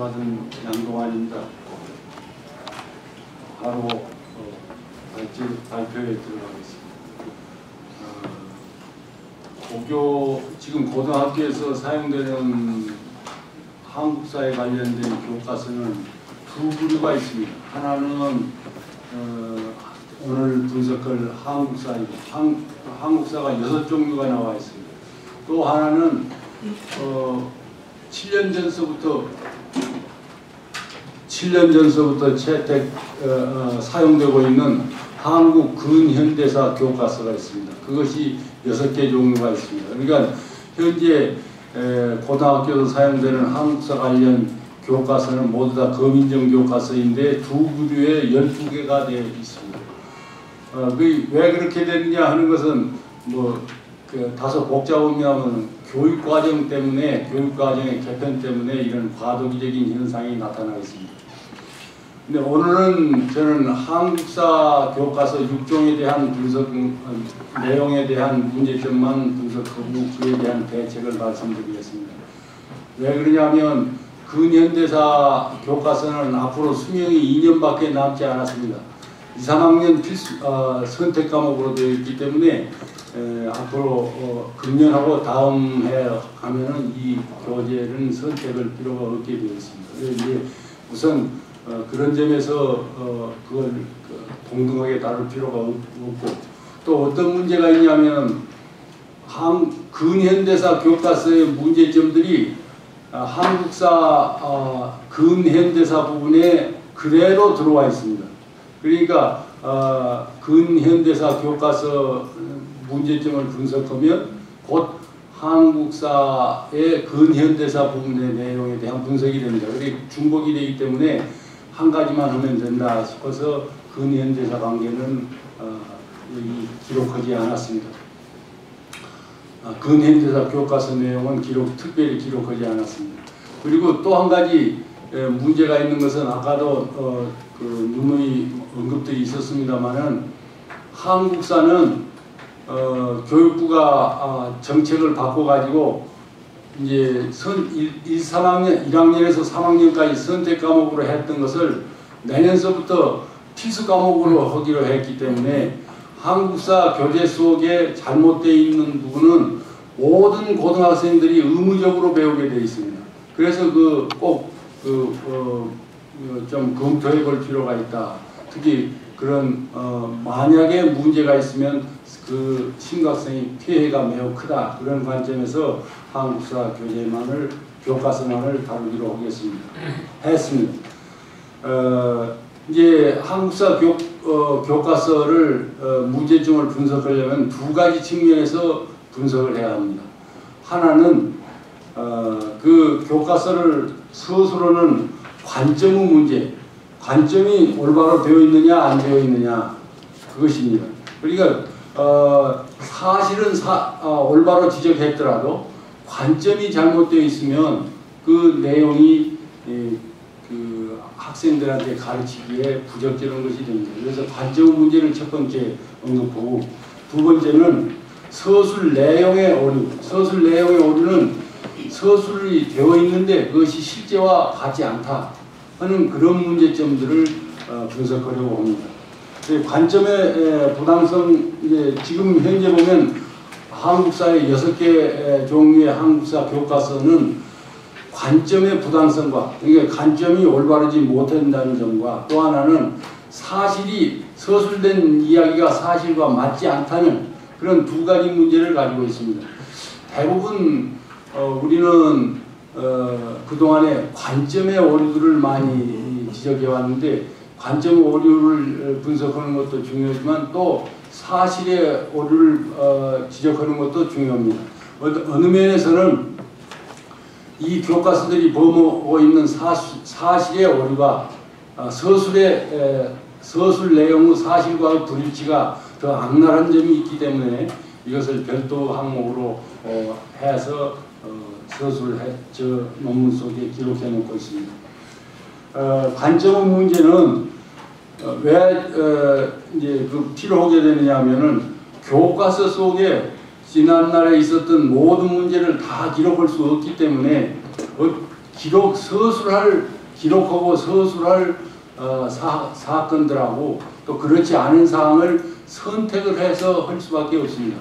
받은 양동환입니다. 바로 발표에 들어가겠습니다. 지금 고등학교에서 사용되는 한국사에 관련된 교과서는 두 부류가 있습니다. 하나는 오늘 분석할 한국사이고, 한국사가 6종류가 나와 있습니다. 또 하나는 7년 전서부터 채택 사용되고 있는 한국 근현대사 교과서가 있습니다. 그것이 6개 종류가 있습니다. 그러니까 현재 고등학교에서 사용되는 한국사 관련 교과서는 모두 다 검인정 교과서인데 두 부류에 12개가 되어 있습니다. 왜 그렇게 되느냐 하는 것은 다소 복잡하면 교육과정 때문에, 교육과정의 개편 때문에 이런 과도기적인 현상이 나타나고 있습니다. 근데 오늘은 저는 한국사 교과서 6종에 대한 분석, 내용에 대한 문제점만 분석하고 그에 대한 대책을 말씀드리겠습니다. 왜 그러냐면 근현대사 교과서는 앞으로 수명이 2년밖에 남지 않았습니다. 2, 3학년 필수 선택 과목으로 되어 있기 때문에 앞으로 금년하고 다음 해 가면은 이 교재는 선택할 필요가 없게 되어 있습니다. 이제 우선 그런 점에서 그걸 동등하게 다룰 필요가 없고, 또 어떤 문제가 있냐면 근현대사 교과서의 문제점들이 한국사 근현대사 부분에 그대로 들어와 있습니다. 그러니까 근현대사 교과서 문제점을 분석하면 곧 한국사의 근현대사 부분의 내용에 대한 분석이 됩니다. 그게 중복이 되기 때문에 한 가지만 하면 된다 싶어서 근현대사 관계는 기록하지 않았습니다. 근현대사 교과서 내용은 특별히 기록하지 않았습니다. 그리고 또 한 가지 문제가 있는 것은 아까도 누누이 언급들이 있었습니다만은 한국사는 교육부가 정책을 바꿔가지고 이제 1학년에서 3학년까지 선택 과목으로 했던 것을 내년서부터 필수 과목으로 하기로 했기 때문에 한국사 교재 속에 잘못되어 있는 부분은 모든 고등학생들이 의무적으로 배우게 되어 있습니다. 그래서 꼭 좀 검토해 볼 필요가 있다. 특히 그런 만약에 문제가 있으면 그 심각성이 피해가 매우 크다. 그런 관점에서 한국사 교과서만을 다루기로 했습니다. 이제 한국사 교과서를 문제점을 분석하려면 두 가지 측면에서 분석을 해야 합니다. 하나는 그 교과서를 스스로는 관점의 문제, 관점이 올바로 되어 있느냐 안 되어 있느냐 그것입니다. 그러니까 사실은 올바로 지적했더라도 관점이 잘못되어 있으면 그 내용이 그 학생들한테 가르치기에 부적절한 것이 됩니다. 그래서 관점의 문제를 첫 번째 언급하고, 두 번째는 서술 내용의 오류. 서술 내용의 오류는 서술이 되어 있는데 그것이 실제와 같지 않다 하는 그런 문제점들을 분석하려고 합니다. 관점의 부당성, 지금 현재 보면 한국사의 6개 종류의 한국사 교과서는 관점의 부당성과, 그러니까 관점이 올바르지 못한다는 점과, 또 하나는 사실이 서술된 이야기가 사실과 맞지 않다는 그런 두 가지 문제를 가지고 있습니다. 대부분 우리는 그동안에 관점의 오류들을 많이 지적해 왔는데, 관점 오류를 분석하는 것도 중요하지만 또 사실의 오류를 지적하는 것도 중요합니다. 어느 면에서는 이 교과서들이 범하고 있는 사실의 오류가 서술 내용의 사실과의 불일치가 더 악랄한 점이 있기 때문에 이것을 별도 항목으로 해서 저 논문 속에 기록해 놓고 있습니다. 관점의 문제는 왜 이제 필요하게 되느냐 하면은 교과서 속에 지난날에 있었던 모든 문제를 다 기록할 수 없기 때문에 기록하고 서술할 사건들하고 또 그렇지 않은 사항을 선택을 해서 할 수밖에 없습니다.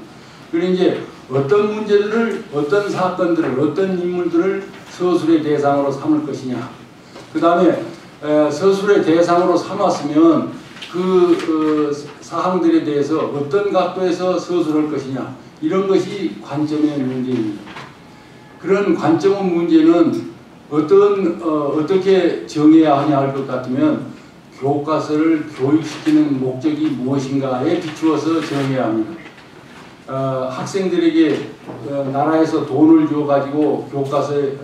그리고 이제 어떤 문제들을, 어떤 사건들을, 어떤 인물들을 서술의 대상으로 삼을 것이냐. 그 다음에 서술의 대상으로 삼았으면 그 사항들에 대해서 어떤 각도에서 서술할 것이냐. 이런 것이 관점의 문제입니다. 그런 관점의 문제는 어떻게 정해야 하냐 할 것 같으면 교과서를 교육시키는 목적이 무엇인가에 비추어서 정해야 합니다. 학생들에게 나라에서 돈을 줘가지고 교과서의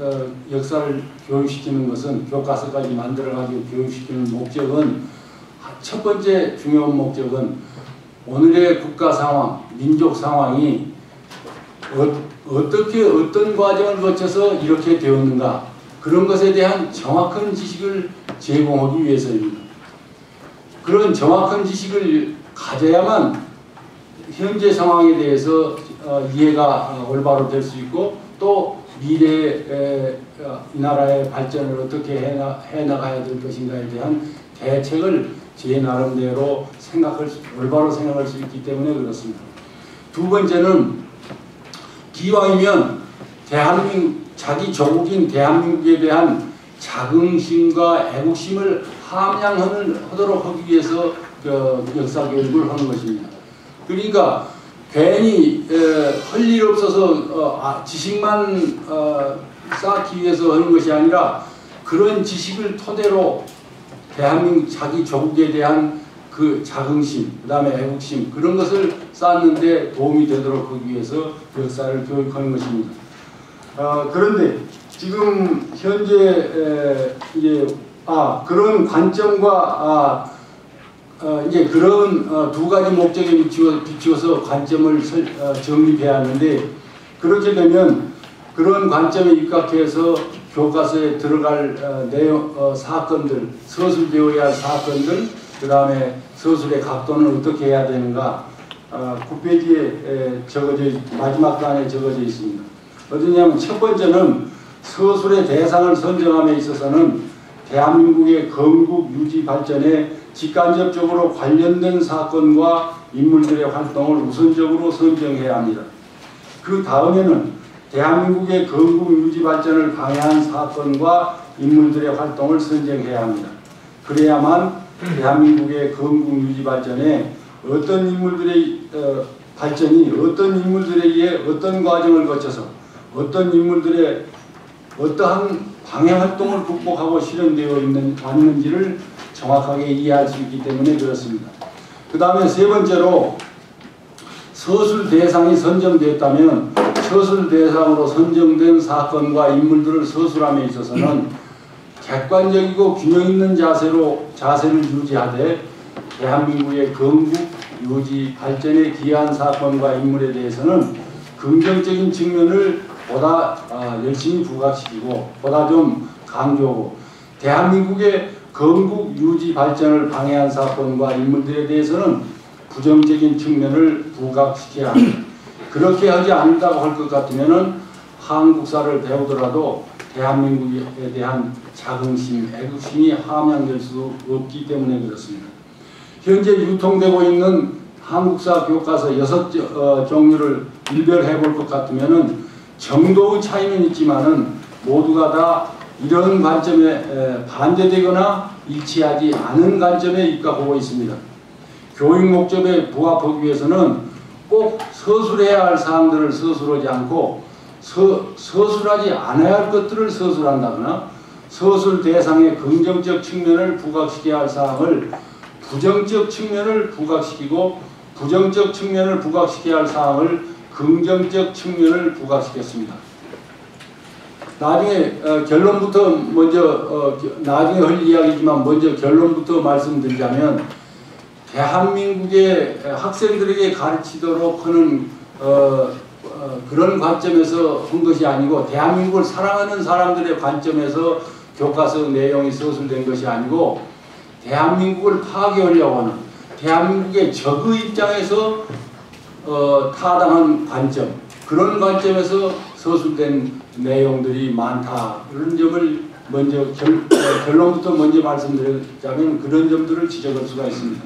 역사를 교육시키는 것은, 교과서까지 만들어가지고 교육시키는 목적은, 첫 번째 중요한 목적은 오늘의 국가 상황, 민족 상황이 어떤 과정을 거쳐서 이렇게 되었는가, 그런 것에 대한 정확한 지식을 제공하기 위해서입니다. 그런 정확한 지식을 가져야만 현재 상황에 대해서 이해가 올바로 될 수 있고, 또 미래의 이 나라의 발전을 어떻게 해나가야 될 것인가에 대한 대책을 제 나름대로 올바로 생각할 수 있기 때문에 그렇습니다. 두 번째는 기왕이면 자기 조국인 대한민국에 대한 자긍심과 애국심을 함양하도록 하기 위해서 역사 교육을 하는 것입니다. 그러니까 괜히 할 일 없어서 지식만 쌓기 위해서 하는 것이 아니라, 그런 지식을 토대로 대한민국 자기 조국에 대한 그 자긍심, 그 다음에 애국심, 그런 것을 쌓는데 도움이 되도록 하기 위해서 역사를 교육하는 것입니다. 그런데 지금 현재 이제 그런 관점과 이제 그런 두 가지 목적에 비추어서 관점을 정립해야 하는데, 그렇게 되면 그런 관점에 입각해서 교과서에 들어갈 사건들, 서술되어야 할 사건들, 그 다음에 서술의 각도는 어떻게 해야 되는가, 9페이지에 마지막 단에 적어져 있습니다. 어디냐면 첫 번째는 서술의 대상을 선정함에 있어서는 대한민국의 건국 유지 발전에 직간접적으로 관련된 사건과 인물들의 활동을 우선적으로 선정해야 합니다. 그 다음에는 대한민국의 건국 유지 발전을 방해한 사건과 인물들의 활동을 선정해야 합니다. 그래야만 대한민국의 건국 유지 발전에 어떤 인물들의 발전이 어떤 인물들에 의해 어떤 과정을 거쳐서 어떤 인물들의 어떠한 방해 활동을 극복하고 실현되어 왔는지를 정확하게 이해할 수 있기 때문에 그렇습니다. 그 다음에 세 번째로, 서술 대상이 선정되었다면 서술 대상으로 선정된 사건과 인물들을 서술함에 있어서는 객관적이고 균형 있는 자세를 유지하되 대한민국의 건국 유지 발전에 기여한 사건과 인물에 대해서는 긍정적인 측면을 보다 열심히 부각시키고 보다 좀 강조하고, 대한민국의 건국 유지 발전을 방해한 사건과 인물들에 대해서는 부정적인 측면을 부각시켜야 합니다. 그렇게 하지 않는다고 할 것 같으면은 한국사를 배우더라도 대한민국에 대한 자긍심, 애국심이 함양될 수 없기 때문에 그렇습니다. 현재 유통되고 있는 한국사 교과서 6종류를 일별해 볼 것 같으면은 정도의 차이는 있지만은 모두가 다 이런 관점에 반대되거나 일치하지 않은 관점에 입각하고 있습니다. 교육 목적에 부합하기 위해서는 꼭 서술해야 할 사항들을 서술하지 않고 서술하지 않아야 할 것들을 서술한다거나, 서술 대상의 긍정적 측면을 부각시켜야 할 사항을 부정적 측면을 부각시키고, 부정적 측면을 부각시켜야 할 사항을 긍정적 측면을 부각시켰습니다. 나중에 결론부터 먼저 나중에 할 이야기지만 먼저 결론부터 말씀드리자면, 대한민국의 학생들에게 가르치도록 하는 그런 관점에서 한 것이 아니고, 대한민국을 사랑하는 사람들의 관점에서 교과서 내용이 서술된 것이 아니고, 대한민국을 파괴하려고 하는 대한민국의 적의 입장에서 타당한 관점, 그런 관점에서 서술된 내용들이 많다. 그런 점을 먼저 결론부터 먼저 말씀드리자면 그런 점들을 지적할 수가 있습니다.